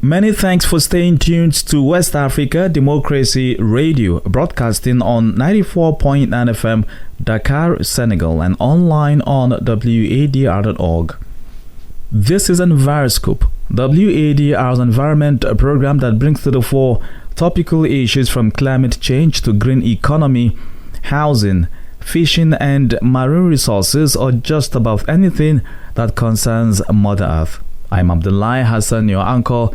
Many thanks for staying tuned to West Africa Democracy Radio, broadcasting on 94.9 FM, Dakar, Senegal, and online on WADR.org. This is Enviroscope, WADR's environment program that brings to the fore topical issues from climate change to green economy, housing, fishing, and marine resources, or just about anything that concerns Mother Earth. I'm Abdullahi Hassan, your uncle,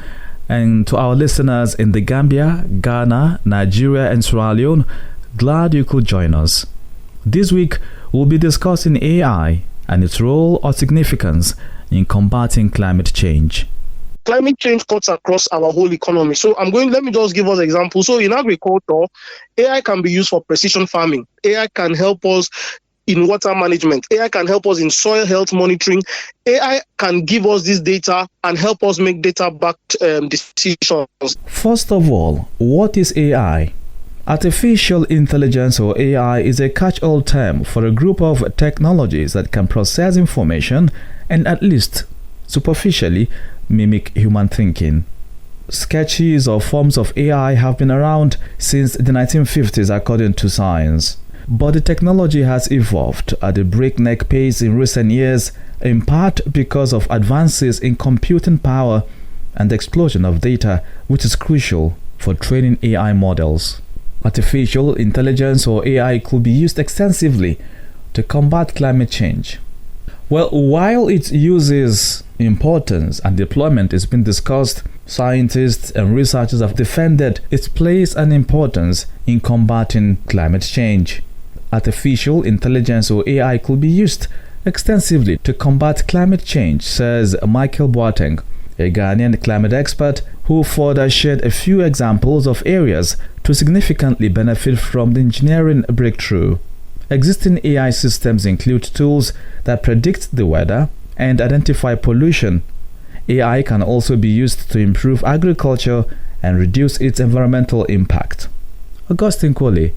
and to our listeners in the Gambia, Ghana, Nigeria, and Sierra Leone, glad you could join us. This week, we'll be discussing AI and its role or significance in combating climate change. Climate change cuts across our whole economy. So let me just give us an example. So in agriculture, AI can be used for precision farming. AI can help us in water management. AI can help us in soil health monitoring. AI can give us this data and help us make data-backed decisions. First of all, what is AI? Artificial intelligence, or AI, is a catch-all term for a group of technologies that can process information and, at least superficially, mimic human thinking. Sketches or forms of AI have been around since the 1950s, according to science. But the technology has evolved at a breakneck pace in recent years, in part because of advances in computing power and the explosion of data, which is crucial for training AI models. Artificial intelligence, or AI, could be used extensively to combat climate change. Well, while its uses, importance, and deployment is being discussed, scientists and researchers have defended its place and importance in combating climate change. Artificial intelligence, or AI, could be used extensively to combat climate change, says Michael Boateng, a Ghanaian climate expert, who further shared a few examples of areas to significantly benefit from the engineering breakthrough. Existing AI systems include tools that predict the weather and identify pollution. AI can also be used to improve agriculture and reduce its environmental impact. Augustine Kwole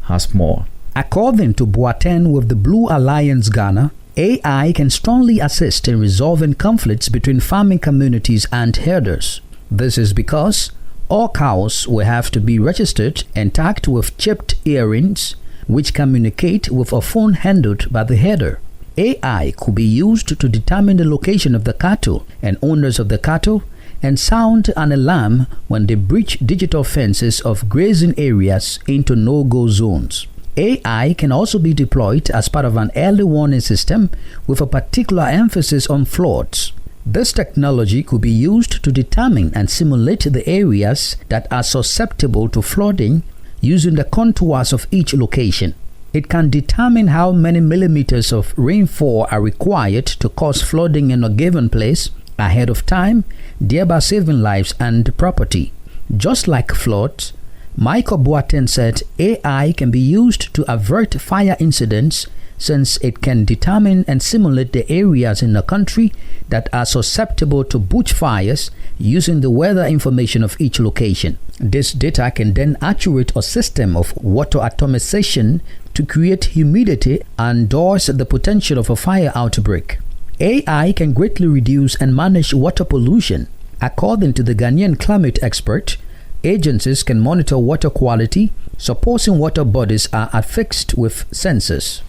has more. According to Boateng with the Blue Alliance Ghana, AI can strongly assist in resolving conflicts between farming communities and herders. This is because all cows will have to be registered and tagged with chipped earrings, which communicate with a phone handled by the herder. AI could be used to determine the location of the cattle and owners of the cattle and sound an alarm when they breach digital fences of grazing areas into no-go zones. AI can also be deployed as part of an early warning system with a particular emphasis on floods. This technology could be used to determine and simulate the areas that are susceptible to flooding using the contours of each location. It can determine how many millimeters of rainfall are required to cause flooding in a given place ahead of time, thereby saving lives and property. Just like floods, Michael Boateng said AI can be used to avert fire incidents since it can determine and simulate the areas in the country that are susceptible to bushfires using the weather information of each location. This data can then actuate a system of water atomization to create humidity and endorse the potential of a fire outbreak. AI can greatly reduce and manage water pollution. According to the Ghanaian climate expert, agencies can monitor water quality, supposing water bodies are affixed with sensors.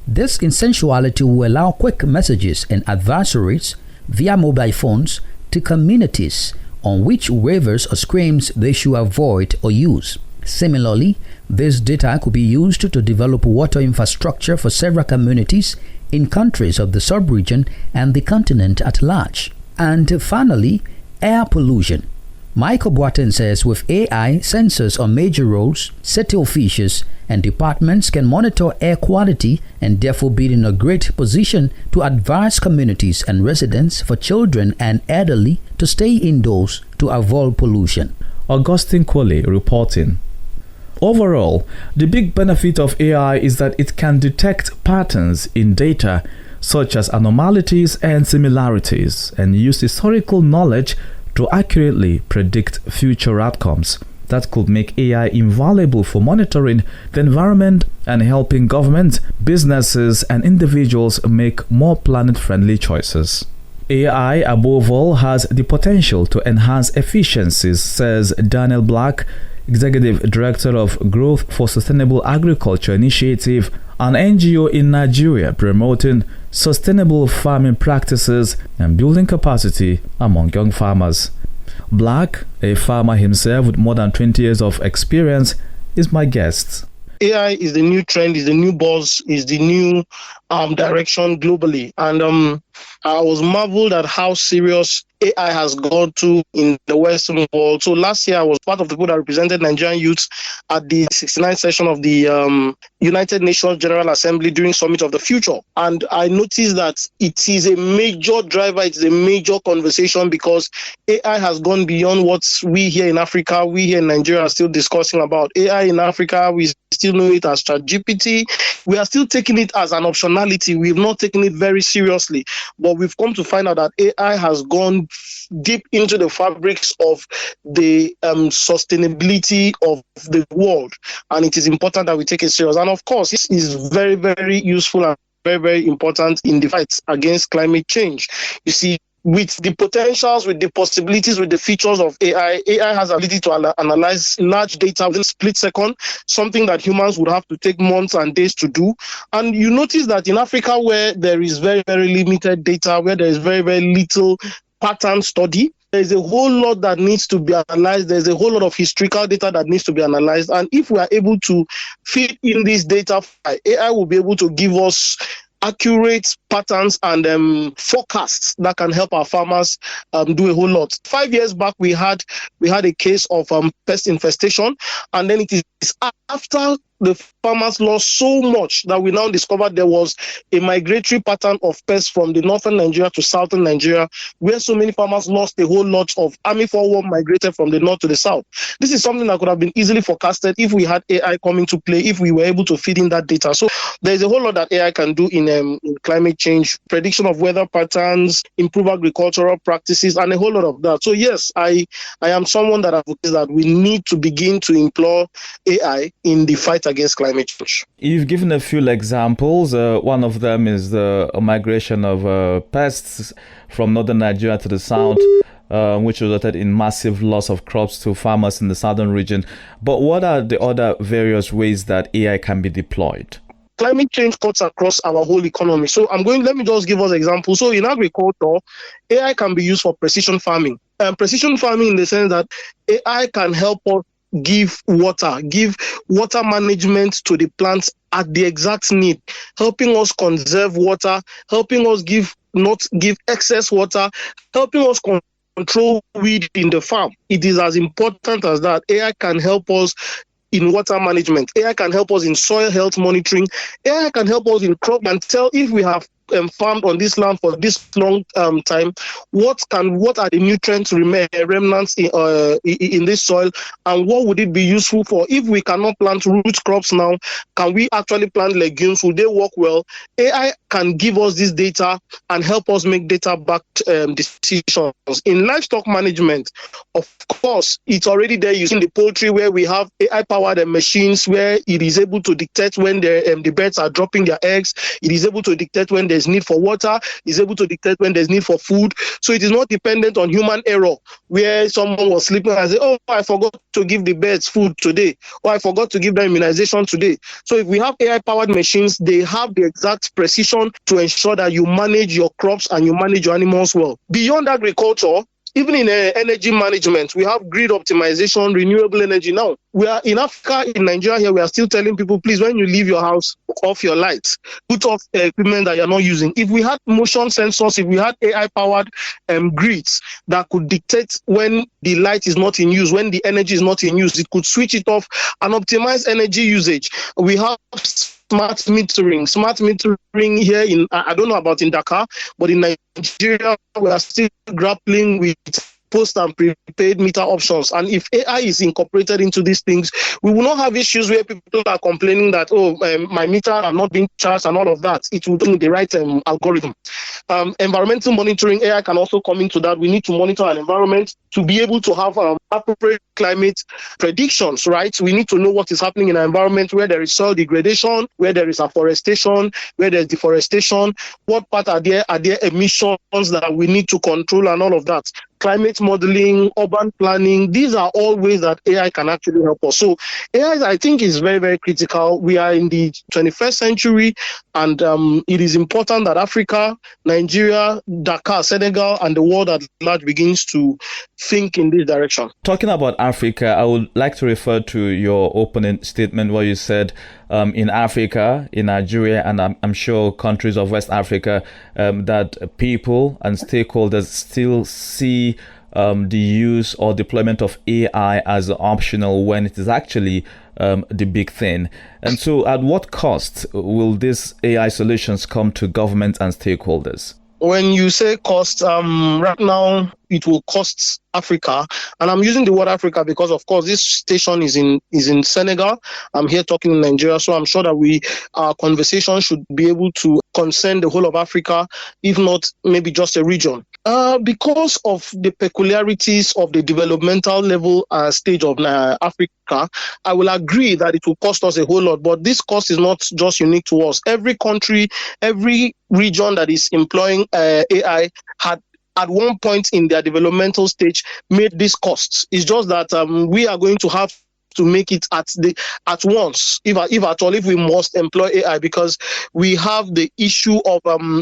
This essentiality will allow quick messages and advisories via mobile phones to communities on which waivers or streams they should avoid or use. Similarly, this data could be used to develop water infrastructure for several communities in countries of the sub-region and the continent at large. And finally, air pollution. Michael Boateng says with AI, sensors on major roads, city officials, and departments can monitor air quality and therefore be in a great position to advise communities and residents for children and elderly to stay indoors to avoid pollution. Augustine Kwole reporting. Overall, the big benefit of AI is that it can detect patterns in data such as anomalies and similarities and use historical knowledge to accurately predict future outcomes. That could make AI invaluable for monitoring the environment and helping governments, businesses, and individuals make more planet-friendly choices. AI, above all, has the potential to enhance efficiencies, says Daniel Black, Executive Director of Growth for Sustainable Agriculture Initiative, an NGO in Nigeria promoting sustainable farming practices and building capacity among young farmers. Black, a farmer himself with more than 20 years of experience, is my guest. AI is the new trend, is the new buzz, is the new direction globally. And I was marveled at how serious AI has gone to in the Western world. So last year, I was part of the people that represented Nigerian youth at the 69th session of the United Nations General Assembly during Summit of the Future. And I noticed that it is a major driver, it's a major conversation because AI has gone beyond what we here in Africa, we here in Nigeria are still discussing about. AI in Africa, we still know it as ChatGPT. We are still taking it as an optionality. We've not taken it very seriously. But we've come to find out that AI has gone deep into the fabrics of the sustainability of the world. And it is important that we take it serious. And of course, it is very, very useful and very, very important in the fight against climate change. You see, with the potentials, with the possibilities, with the features of AI has the ability to analyze large data within a split second, something that humans would have to take months and days to do. And you notice that in Africa, where there is very, very limited data, where there is very, very little pattern study, there's a whole lot that needs to be analyzed. There's a whole lot of historical data that needs to be analyzed. And if we are able to feed in this data, AI will be able to give us accurate patterns and forecasts that can help our farmers do a whole lot. 5 years back, we had a case of pest infestation, and then it is after the farmers lost so much that we now discovered there was a migratory pattern of pests from the northern Nigeria to southern Nigeria, where so many farmers lost a whole lot of army forward migrated from the north to the south. This is something that could have been easily forecasted if we had AI coming to play, if we were able to feed in that data. So there's a whole lot that AI can do in climate change, prediction of weather patterns, improve agricultural practices, and a whole lot of that. So yes, I am someone that advocates that we need to begin to employ AI in the fight against climate change. You've given a few examples. One of them is the migration of pests from northern Nigeria to the south, which resulted in massive loss of crops to farmers in the southern region. But what are the other various ways that AI can be deployed? Climate change cuts across our whole economy. So let me just give us an example. So in agriculture, AI can be used for precision farming. Precision farming in the sense that AI can help us give water management to the plants at the exact need, helping us conserve water, helping us not give excess water, helping us control weed in the farm. It is as important as that. AI can help us in water management. AI can help us in soil health monitoring. AI can help us in crop and tell if we have farmed on this land for this long time, what are the nutrients remnants in this soil, and what would it be useful for? If we cannot plant root crops now, can we actually plant legumes? Will they work well? AI can give us this data and help us make data-backed decisions. In livestock management, of course, it's already there using the poultry, where we have AI-powered machines where it is able to dictate when the birds are dropping their eggs. It is able to dictate when there's need for water, is able to dictate when there's need for food. So it is not dependent on human error, where someone was sleeping and say, oh, I forgot to give the birds food today, or I forgot to give them immunization today. So if we have AI-powered machines, they have the exact precision to ensure that you manage your crops and you manage your animals well. Beyond agriculture, even in energy management, we have grid optimization, renewable energy now. We are in Africa, in Nigeria here, we are still telling people, please, when you leave your house, off your lights, put off equipment that you're not using. If we had motion sensors, if we had AI-powered grids that could dictate when the light is not in use, when the energy is not in use, it could switch it off and optimize energy usage. We have smart metering here in, I don't know about in Dakar, but in Nigeria, we are still grappling with post and prepaid meter options. And if AI is incorporated into these things, we will not have issues where people are complaining that, my meter are not being charged and all of that. It will do the right algorithm. Environmental monitoring, AI can also come into that. We need to monitor an environment to be able to have appropriate climate predictions, right? We need to know what is happening in our environment, where there is soil degradation, where there is afforestation, where there's deforestation, what part are there emissions that we need to control and all of that. Climate modeling, urban planning, these are all ways that AI can actually help us. So AI, I think, is very, very critical. We are in the 21st century, and it is important that Africa, Nigeria, Dakar, Senegal, and the world at large begins to think in this direction. Talking about Africa, I would like to refer to your opening statement where you said in Africa, in Nigeria, and I'm sure countries of West Africa, that people and stakeholders still see the use or deployment of AI as optional when it is actually the big thing. And so at what cost will these AI solutions come to governments and stakeholders? When you say cost, right now it will cost Africa, and I'm using the word Africa because, of course, this station is in Senegal. I'm here talking in Nigeria, so I'm sure that our conversation should be able to concern the whole of Africa, if not maybe just a region. Because of the peculiarities of the developmental level stage of Africa, I will agree that it will cost us a whole lot, but this cost is not just unique to us. Every country, every region that is employing AI had at one point in their developmental stage made these costs. It's just that we are going to have to make it at once, if at all, if we must employ AI, because we have the issue of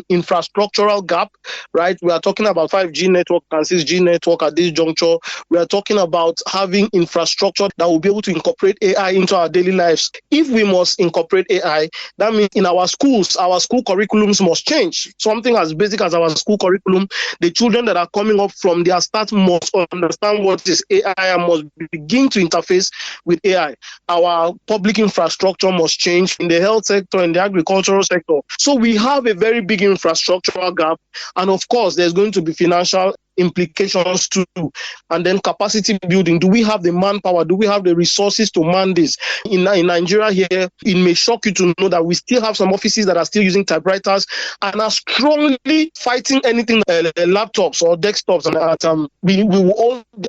infrastructural gap, right? We are talking about 5G network and 6G network at this juncture. We are talking about having infrastructure that will be able to incorporate AI into our daily lives. If we must incorporate AI, that means in our schools, our school curriculums must change. Something as basic as our school curriculum, the children that are coming up from their start must understand what is AI and must begin to interface with AI. Our public infrastructure must change in the health sector, in the agricultural sector. So we have a very big infrastructural gap. And of course, there's going to be financial implications too. And then capacity building. Do we have the manpower? Do we have the resources to man this? In Nigeria here, it may shock you to know that we still have some offices that are still using typewriters and are strongly fighting anything laptops or desktops. And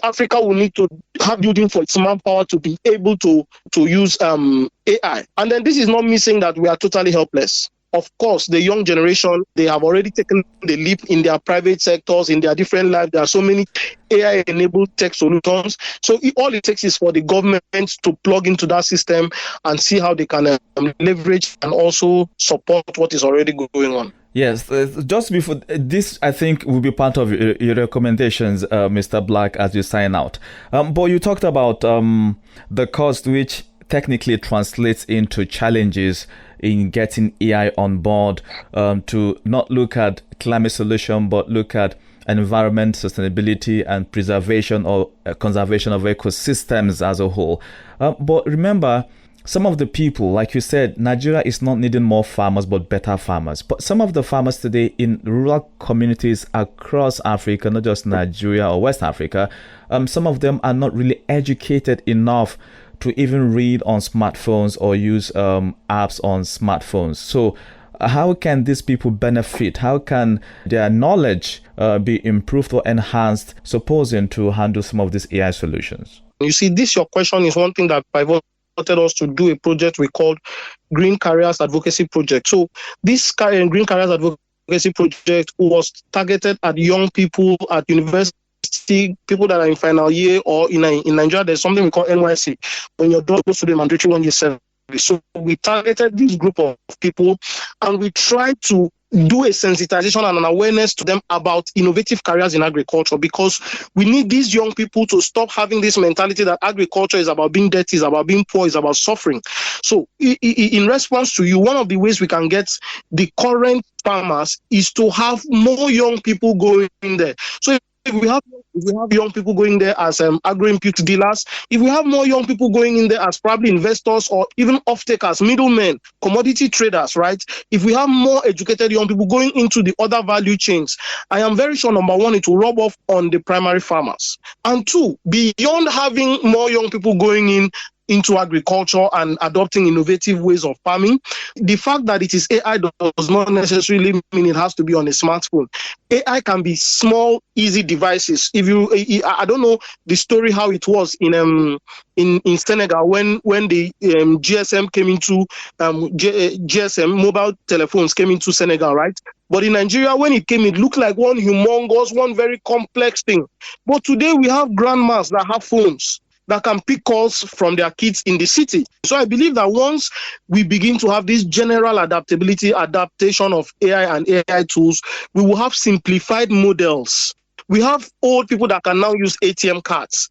Africa will need to have building for its manpower to be able to use AI. And then this is not me saying that we are totally helpless. Of course, the young generation, they have already taken the leap in their private sectors, in their different lives. There are so many AI-enabled tech solutions. So all it takes is for the government to plug into that system and see how they can leverage and also support what is already going on. Yes, just before this, I think will be part of your recommendations, Mr. Black, as you sign out. But you talked about the cost, which technically translates into challenges in getting AI on board, to not look at climate solution, but look at environment sustainability and preservation or conservation of ecosystems as a whole. But remember, some of the people, like you said, Nigeria is not needing more farmers, but better farmers. But some of the farmers today in rural communities across Africa, not just Nigeria or West Africa, some of them are not really educated enough to even read on smartphones or use apps on smartphones. So how can these people benefit? How can their knowledge be improved or enhanced, supposing to handle some of these AI solutions? You see, your question is one thing that pivoted us to do a project we called Green Careers Advocacy Project. So this Green Careers Advocacy Project was targeted at young people at university, people that are in final year, or in Nigeria, there's something we call NYC, when you're done to the mandatory 1 year service. So we targeted this group of people and we tried to do a sensitization and an awareness to them about innovative careers in agriculture, because we need these young people to stop having this mentality that agriculture is about being dirty, is about being poor, is about suffering. So in response to you, one of the ways we can get the current farmers is to have more young people going in there. So if we have young people going there as agro-input dealers, if we have more young people going in there as probably investors or even off-takers, middlemen, commodity traders, right? If we have more educated young people going into the other value chains, I am very sure, number one, it will rub off on the primary farmers. And two, beyond having more young people going in into agriculture and adopting innovative ways of farming. The fact that it is AI does not necessarily mean it has to be on a smartphone. AI can be small, easy devices. I don't know the story how it was in Senegal when the GSM came into GSM mobile telephones came into Senegal, right? But in Nigeria, when it came, it looked like one very complex thing. But today we have grandmas that have phones that can pick calls from their kids in the city. So I believe that once we begin to have this general adaptation of AI and AI tools, we will have simplified models. We have old people that can now use ATM cards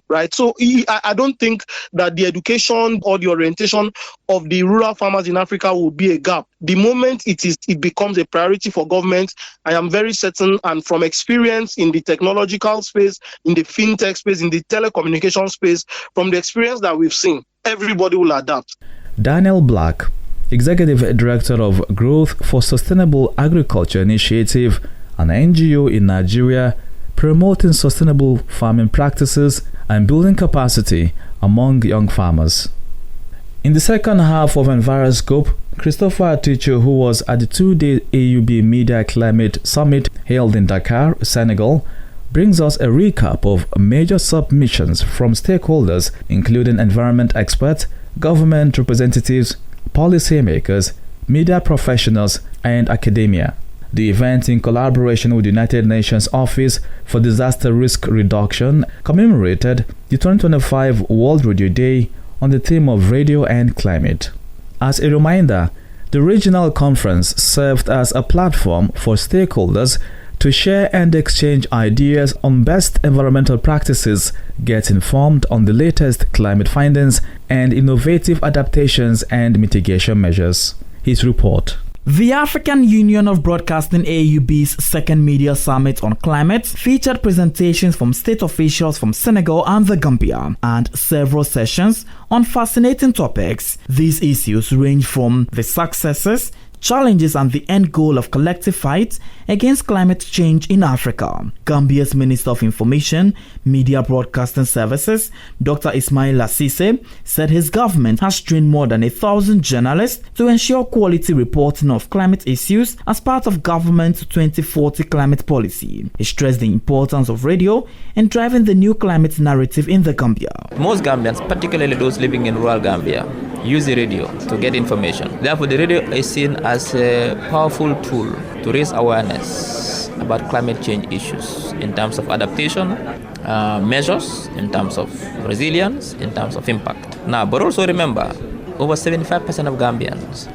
right? So I don't think that the education or the orientation of the rural farmers in Africa will be a gap. The moment it becomes a priority for government, I am very certain, and from experience in the technological space, in the fintech space, in the telecommunication space, from the experience that we've seen, everybody will adapt. Daniel Black, Executive Director of Growth for Sustainable Agriculture Initiative, an NGO in Nigeria promoting sustainable farming practices and building capacity among young farmers. In the second half of Enviroscope, Christopher Aticho, who was at the 2-day AUB Media Climate Summit held in Dakar, Senegal, brings us a recap of major submissions from stakeholders, including environment experts, government representatives, policymakers, media professionals, and academia. The event, in collaboration with the United Nations Office for Disaster Risk Reduction, commemorated the 2025 World Radio Day on the theme of radio and climate. As a reminder, the regional conference served as a platform for stakeholders to share and exchange ideas on best environmental practices, get informed on the latest climate findings, and innovative adaptations and mitigation measures. His report. The African Union of Broadcasting AUB's second media summit on climate featured presentations from state officials from Senegal and the Gambia, and several sessions on fascinating topics. These issues range from the successes, challenges, and the end goal of collective fight against climate change in Africa. Gambia's Minister of Information, Media Broadcasting Services, Dr. Ismail Assise, said his government has trained more than 1,000 journalists to ensure quality reporting of climate issues as part of government's 2040 climate policy. He stressed the importance of radio in driving the new climate narrative in the Gambia. Most Gambians, particularly those living in rural Gambia, use the radio to get information. Therefore, the radio is seen as a powerful tool to raise awareness about climate change issues in terms of adaptation, measures, in terms of resilience, in terms of impact. Now, but also remember, over 75% of Gambians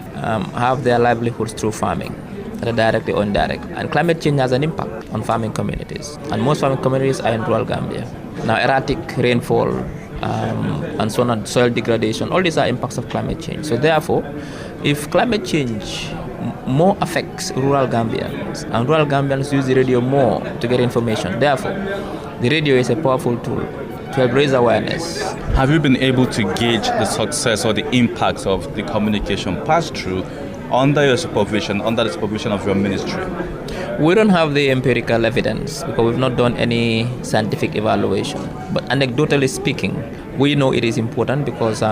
have their livelihoods through farming, either directly or indirectly. And climate change has an impact on farming communities. And most farming communities are in rural Gambia. Now, erratic rainfall, and so on, soil degradation, all these are impacts of climate change. So therefore, if climate change more affects rural Gambians, and rural Gambians use the radio more to get information, therefore, the radio is a powerful tool to help raise awareness. Have you been able to gauge the success or the impacts of the communication pass-through under the supervision of your ministry? We don't have the empirical evidence because we've not done any scientific evaluation. But anecdotally speaking, we know it is important because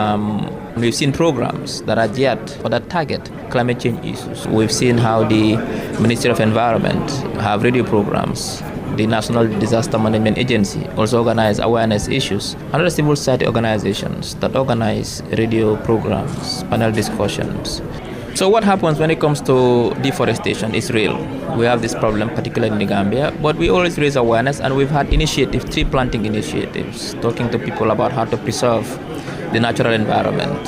we've seen programs that are geared for that target, climate change issues. We've seen how the Ministry of Environment have radio programs. The National Disaster Management Agency also organize awareness issues. Other civil society organizations that organize radio programs, panel discussions. So what happens when it comes to deforestation is real. We have this problem, particularly in the Gambia, but we always raise awareness, and we've had tree planting initiatives, talking to people about how to preserve the natural environment,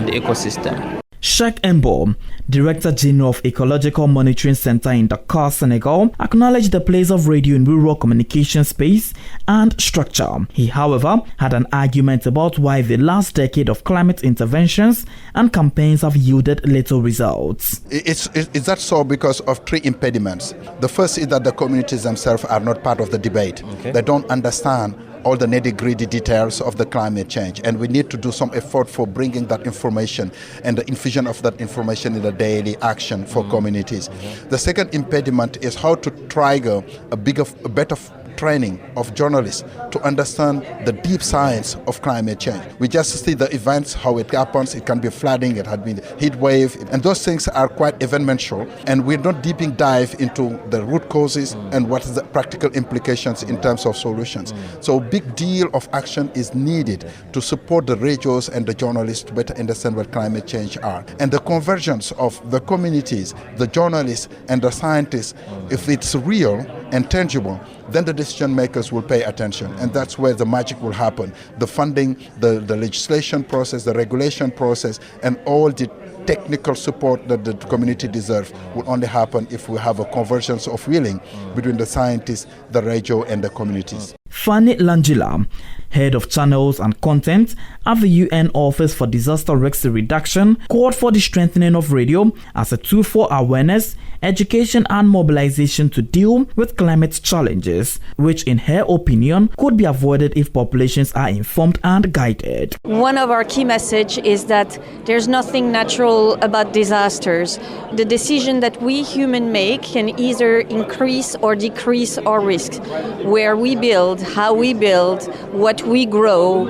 the ecosystem. Sheikh Embo, Director General of Ecological Monitoring Center in Dakar, Senegal, acknowledged the place of radio in rural communication space and structure. He, however, had an argument about why the last decade of climate interventions and campaigns have yielded little results. Is that so because of three impediments? The first is that the communities themselves are not part of the debate. Okay. They don't understand all the nitty-gritty details of the climate change, and we need to do some effort for bringing that information and the infusion of that information in the daily action for communities. The second impediment is how to trigger a better training of journalists to understand the deep science of climate change. We just see the events, how it happens. It can be flooding, it had been heat wave, and those things are quite eventful, and we're not deeping dive into the root causes and what is the practical implications in terms of solutions. So a big deal of action is needed to support the radios and the journalists to better understand what climate change are. And the convergence of the communities, the journalists and the scientists, if it's real and tangible, then the decision makers will pay attention, and that's where the magic will happen. The funding, the legislation process, the regulation process, and all the technical support that the community deserves will only happen if we have a convergence of willing between the scientists, the radio, and the communities. Fanny Langila, head of channels and content at the UN Office for Disaster Risk Reduction, called for the strengthening of radio as a tool for awareness, education and mobilization to deal with climate challenges, which in her opinion could be avoided if populations are informed and guided. One of our key messages is that there's nothing natural about disasters. The decision that we humans make can either increase or decrease our risk. Where we build, how we build, what we grow,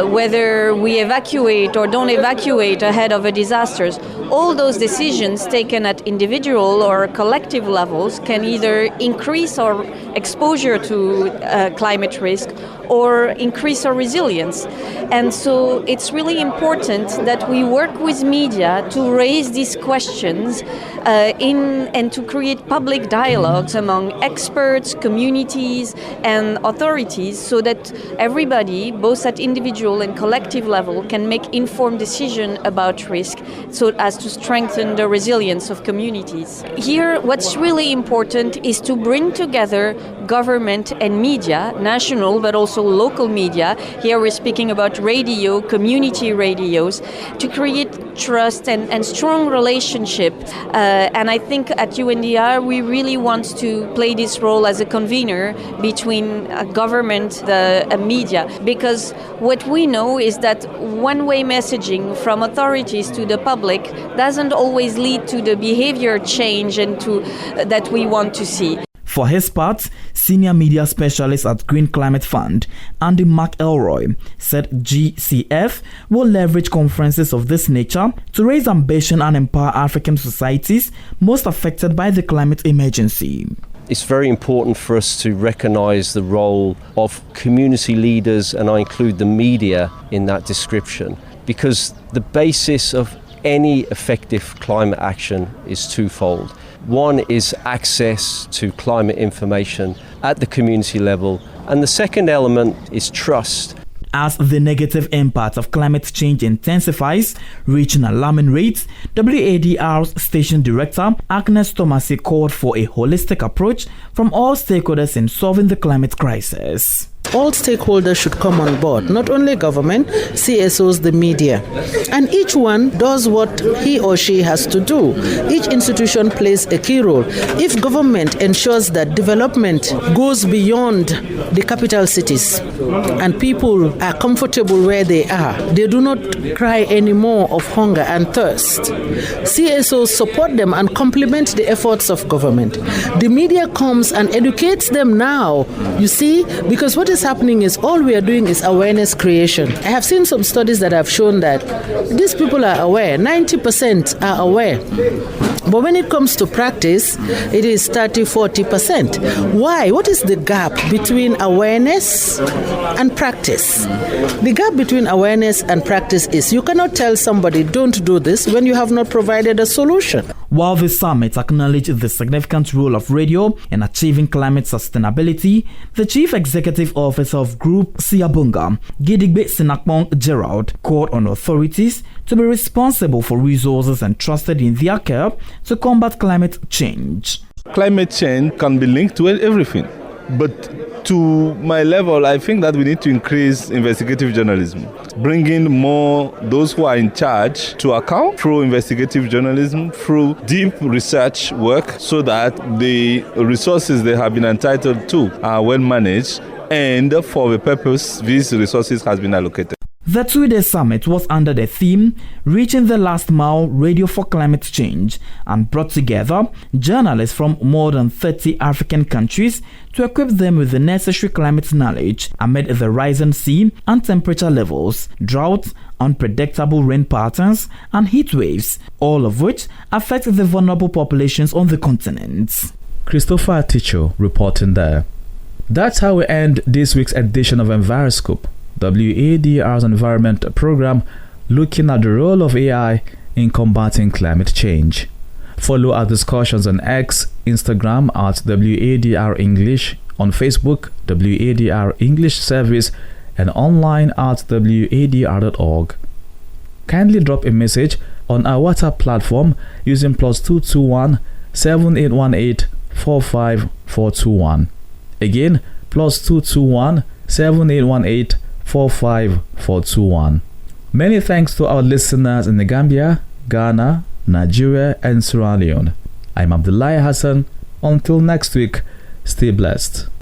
whether we evacuate or don't evacuate ahead of a disaster. All those decisions taken at individual or collective levels can either increase our exposure to climate risk or increase our resilience. And so it's really important that we work with media to raise these questions and to create public dialogues among experts, communities, and authorities so that everybody, both at individual and collective level, can make informed decisions about risk so as to strengthen the resilience of communities. Here, what's really important is to bring together government and media, national but also local media. Here we're speaking about radio, community radios, to create trust and strong relationship. And I think at UNDR we really want to play this role as a convener between government and media, because what we know is that one-way messaging from authorities to the public doesn't always lead to the behavior change and to that we want to see. For his part, senior media specialist at Green Climate Fund, Andy McElroy, said GCF will leverage conferences of this nature to raise ambition and empower African societies most affected by the climate emergency. It's very important for us to recognise the role of community leaders, and I include the media in that description, because the basis of any effective climate action is twofold. One is access to climate information at the community level, and the second element is trust. As the negative impact of climate change intensifies, reaching alarming rates, WADR's station director, Agnes Tomasi, called for a holistic approach from all stakeholders in solving the climate crisis. All stakeholders should come on board, not only government, CSOs, the media. And each one does what he or she has to do. Each institution plays a key role. If government ensures that development goes beyond the capital cities and people are comfortable where they are, they do not cry anymore of hunger and thirst. CSOs support them and complement the efforts of government. The media comes and educates them now, you see, because what is happening is all we are doing is awareness creation. I have seen some studies that have shown that these people are aware, 90% are aware. But when it comes to practice, it is 30-40%. Why? What is the gap between awareness and practice? The gap between awareness and practice is you cannot tell somebody don't do this when you have not provided a solution. While the summit acknowledged the significant role of radio in achieving climate sustainability, the Chief Executive Officer of Group Siabunga, Gidigbe Sinakpong Gerald, called on authorities to be responsible for resources entrusted in their care to combat climate change. Climate change can be linked to everything, but to my level, I think that we need to increase investigative journalism, bringing more those who are in charge to account through investigative journalism, through deep research work, so that the resources they have been entitled to are well managed, and for the purpose these resources has been allocated. The 2-day summit was under the theme Reaching the Last Mile Radio for Climate Change and brought together journalists from more than 30 African countries to equip them with the necessary climate knowledge amid the rising sea and temperature levels, drought, unpredictable rain patterns, and heat waves, all of which affect the vulnerable populations on the continent. Christopher Ticho reporting there. That's how we end this week's edition of Enviroscope, WADR's environment program looking at the role of AI in combating climate change. Follow our discussions on X, Instagram at WADR English, on Facebook, WADR English Service, and online at wadr.org. Kindly drop a message on our WhatsApp platform using +221 7818 45421. Again, +221 7818 45421. Many thanks to our listeners in the Gambia, Ghana, Nigeria, and Sierra Leone. I'm Abdullahi Hassan. Until next week, stay blessed.